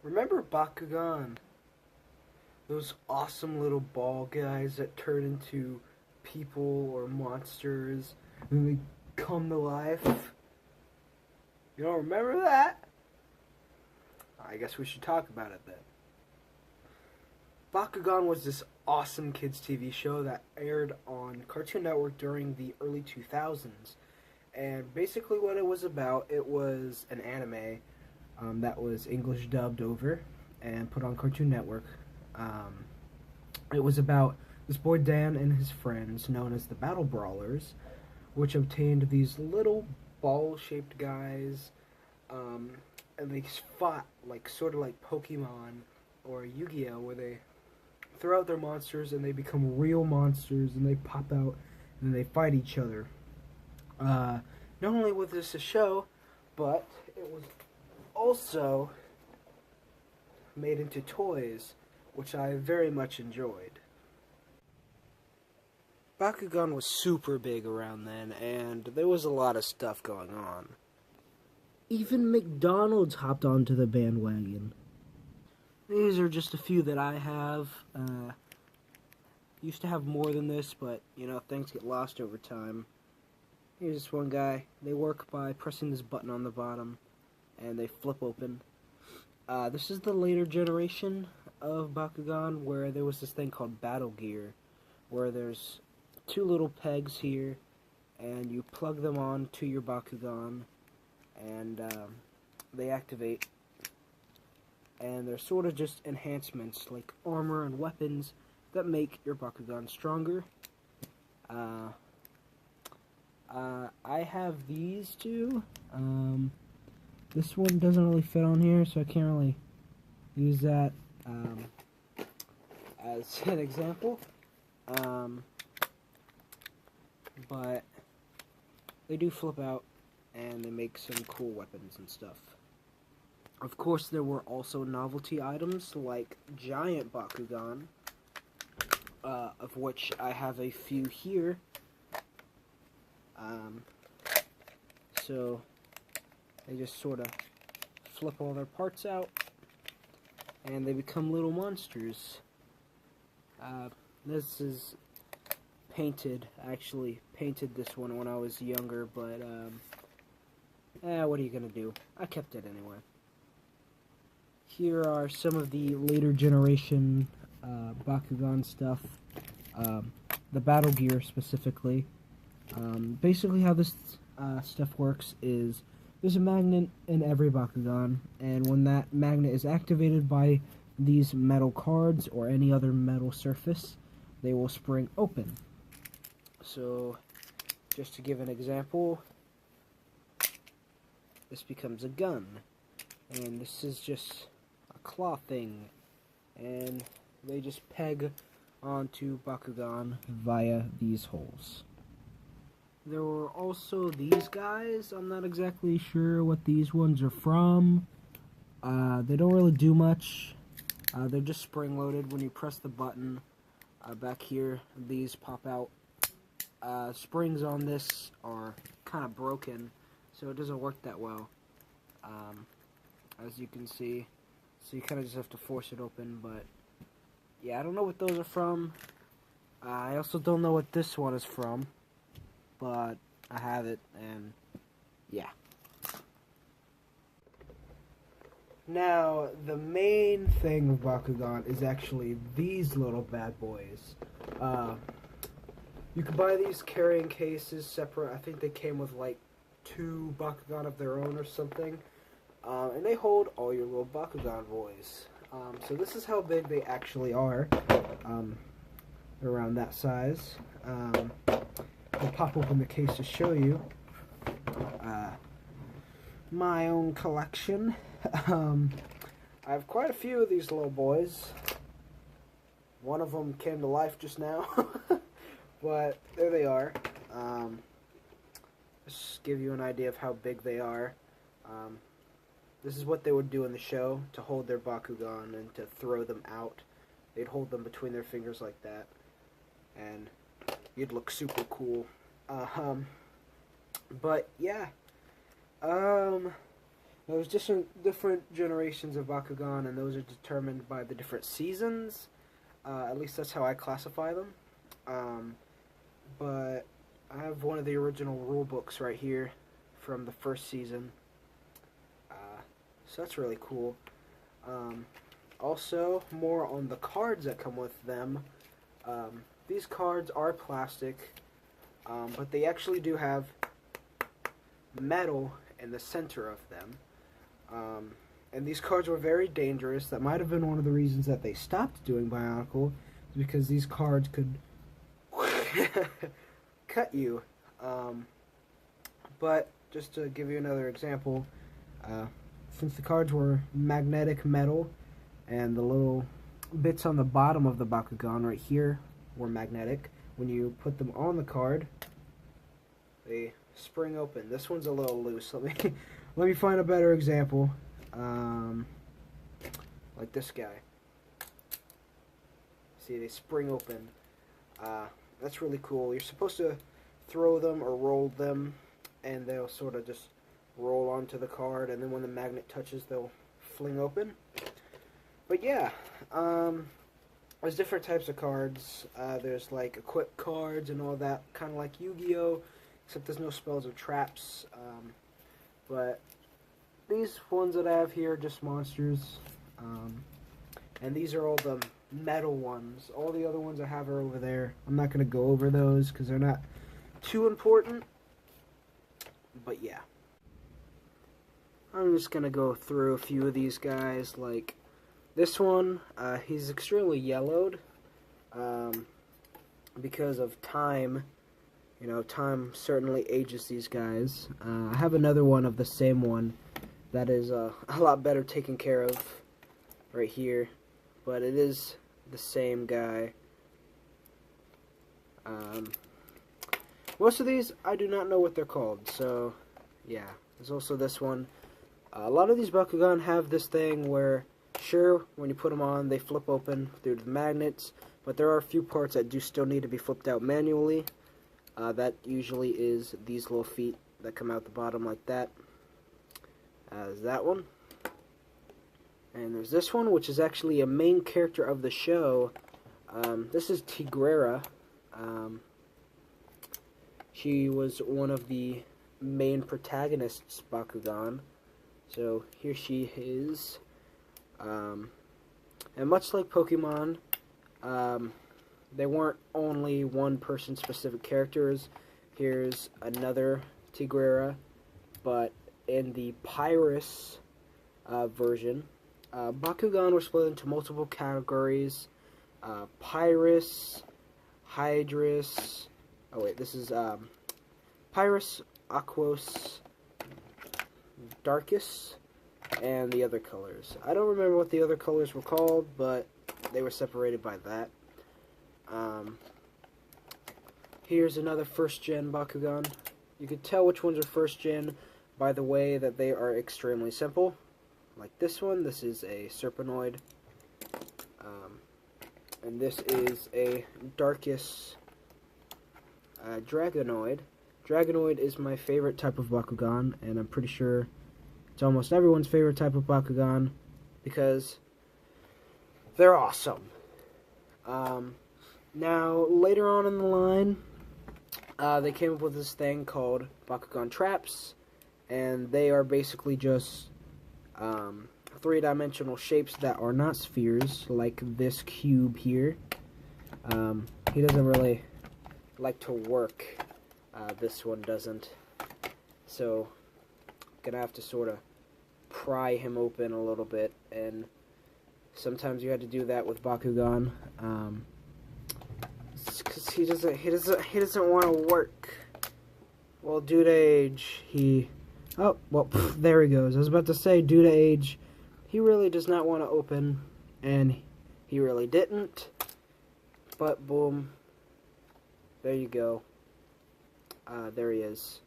Remember Bakugan? Those awesome little ball guys that turn into people or monsters and they come to life? You don't remember that? I guess we should talk about it then. Bakugan was this awesome kids TV show that aired on Cartoon Network during the early 2000s. And basically what it was about, it was an anime that was English dubbed over and put on Cartoon Network. It was about this boy Dan and his friends, known as the Battle Brawlers, which obtained these little ball-shaped guys, and they fought like sort of like Pokemon or Yu-Gi-Oh, where they throw out their monsters and they become real monsters and they pop out and they fight each other. Not only was this a show, but it was also made into toys, which I very much enjoyed. Bakugan was super big around then, and there was a lot of stuff going on. Even McDonald's hopped onto the bandwagon. These are just a few that I have. Used to have more than this, but, you know, things get lost over time. Here's this one guy. They work by pressing this button on the bottom, and they flip open. This is the later generation of Bakugan, where there was this thing called Battle Gear, where there's two little pegs here, and you plug them on to your Bakugan, and they activate. And they're sort of just enhancements, like armor and weapons, that make your Bakugan stronger. I have these two. This one doesn't really fit on here, so I can't really use that as an example. But they do flip out, and they make some cool weapons and stuff. Of course, there were also novelty items like giant Bakugan, of which I have a few here. So they just sort of flip all their parts out, and they become little monsters. This is painted. I actually painted this one when I was younger, but what are you gonna do? I kept it anyway. Here are some of the later generation Bakugan stuff. The Battle Gear specifically. Basically how this stuff works is there's a magnet in every Bakugan, and when that magnet is activated by these metal cards or any other metal surface, they will spring open. So, just to give an example, this becomes a gun, and this is just a claw thing, and they just peg onto Bakugan via these holes. There were also these guys. I'm not exactly sure what these ones are from. They don't really do much. They're just spring-loaded. When you press the button back here, these pop out. Springs on this are kind of broken, so it doesn't work that well, as you can see. So you kind of just have to force it open, but yeah, I don't know what those are from. I also don't know what this one is from, but I have it, and yeah. Now, the main thing of Bakugan is actually these little bad boys. You can buy these carrying cases separate. I think they came with like 2 Bakugan of their own or something. And they hold all your little Bakugan boys. So this is how big they actually are. They're around that size. I'll pop open the case to show you my own collection. I have quite a few of these little boys. One of them came to life just now. But there they are. Just give you an idea of how big they are. This is what they would do in the show to hold their Bakugan and to throw them out. They'd hold them between their fingers like that, and you'd look super cool. But yeah, There's different generations of Bakugan, and those are determined by the different seasons. At least that's how I classify them. But I have one of the original rule books right here from the first season. So that's really cool. Also, more on the cards that come with them. These cards are plastic, but they actually do have metal in the center of them. And these cards were very dangerous. That might have been one of the reasons that they stopped doing bionicle, because these cards could cut you. But just to give you another example, since the cards were magnetic metal, and the little bits on the bottom of the Bakugan right here were magnetic, when you put them on the card, they spring open. This one's a little loose. Let me find a better example. Like this guy. See, they spring open. That's really cool. You're supposed to throw them or roll them, and they'll sort of just roll onto the card, and then when the magnet touches, they'll fling open. But yeah, there's different types of cards. There's like equip cards and all that, kind of like Yu-Gi-Oh!, except there's no spells or traps. But these ones that I have here are just monsters. And these are all the metal ones. All the other ones I have are over there. I'm not going to go over those because they're not too important. But yeah. I'm just going to go through a few of these guys. Like this one, he's extremely yellowed because of time. You know, time certainly ages these guys. I have another one of the same one that is a lot better taken care of right here. But it is the same guy. Most of these, I do not know what they're called. So, yeah. There's also this one. A lot of these Bakugan have this thing where, sure, when you put them on, they flip open due to the magnets. But there are a few parts that do still need to be flipped out manually. That usually is these little feet that come out the bottom like that. There's that one. And there's this one, which is actually a main character of the show. This is Tigrera. She was one of the main protagonists, Bakugan. So here she is. And much like Pokemon, they weren't only one person specific characters. Here's another Tigrera, but in the Pyrus version, Bakugan were split into multiple categories. Pyrus, Hydrus, oh wait, this is Pyrus, Aquos, Darkus, and the other colors. I don't remember what the other colors were called, but they were separated by that. Here's another first-gen Bakugan. You can tell which ones are first-gen by the way that they are extremely simple. Like this one, this is a Serpenoid. And this is a Darkus Dragonoid. Dragonoid is my favorite type of Bakugan, and I'm pretty sure it's almost everyone's favorite type of Bakugan because they're awesome. Now, later on in the line, they came up with this thing called Bakugan Traps, and they are basically just three-dimensional shapes that are not spheres, like this cube here. He doesn't really like to work. This one doesn't. So, gonna have to sort of pry him open a little bit, and sometimes you had to do that with Bakugan. Because he doesn't want to work. Well, due to age, oh, well, there he goes. I was about to say, due to age, he really does not want to open, and he really didn't. But, boom. There you go. There he is.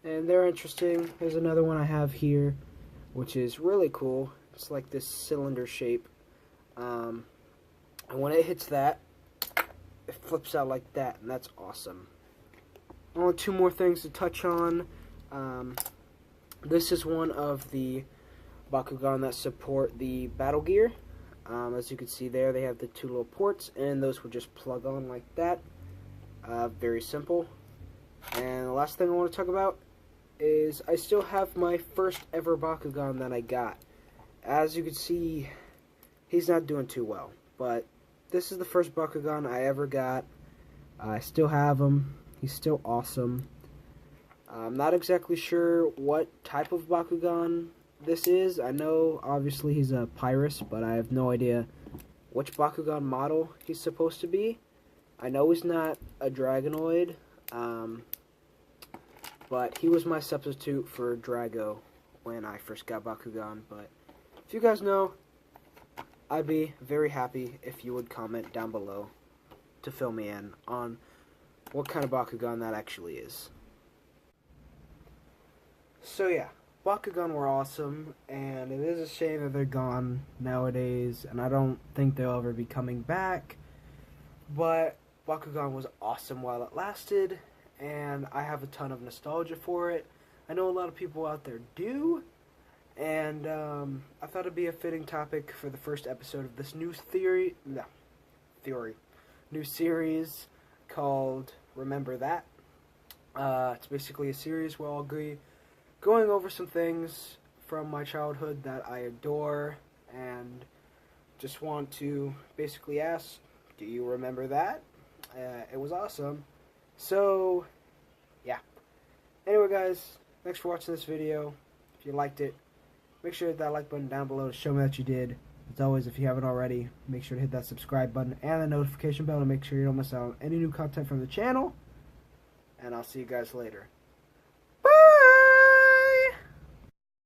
And they're interesting. There's another one I have here, which is really cool. It's like this cylinder shape. And when it hits that, it flips out like that, and that's awesome. Only two more things to touch on. This is one of the Bakugan that support the battle gear. As you can see there, they have the two little ports, and those would just plug on like that. Very simple. And the last thing I want to talk about is I still have my first ever Bakugan that I got. As you can see, he's not doing too well, but this is the first Bakugan I ever got. I still have him. He's still awesome. I'm not exactly sure what type of Bakugan this is. I know, obviously, he's a Pyrus, but I have no idea which Bakugan model he's supposed to be. I know he's not a Dragonoid, but he was my substitute for Drago when I first got Bakugan. But if you guys know, I'd be very happy if you would comment down below to fill me in on what kind of Bakugan that actually is. So yeah, Bakugan were awesome, and it is a shame that they're gone nowadays, and I don't think they'll ever be coming back, but Bakugan was awesome while it lasted, and I have a ton of nostalgia for it. I know a lot of people out there do, and I thought it'd be a fitting topic for the first episode of this new new series called Remember That. It's basically a series where I'll be going over some things from my childhood that I adore, and just want to basically ask, do you remember that? It was awesome. So, yeah. Anyway, guys, thanks for watching this video. If you liked it, make sure to hit that like button down below to show me that you did. As always, if you haven't already, make sure to hit that subscribe button and the notification bell to make sure you don't miss out on any new content from the channel. And I'll see you guys later.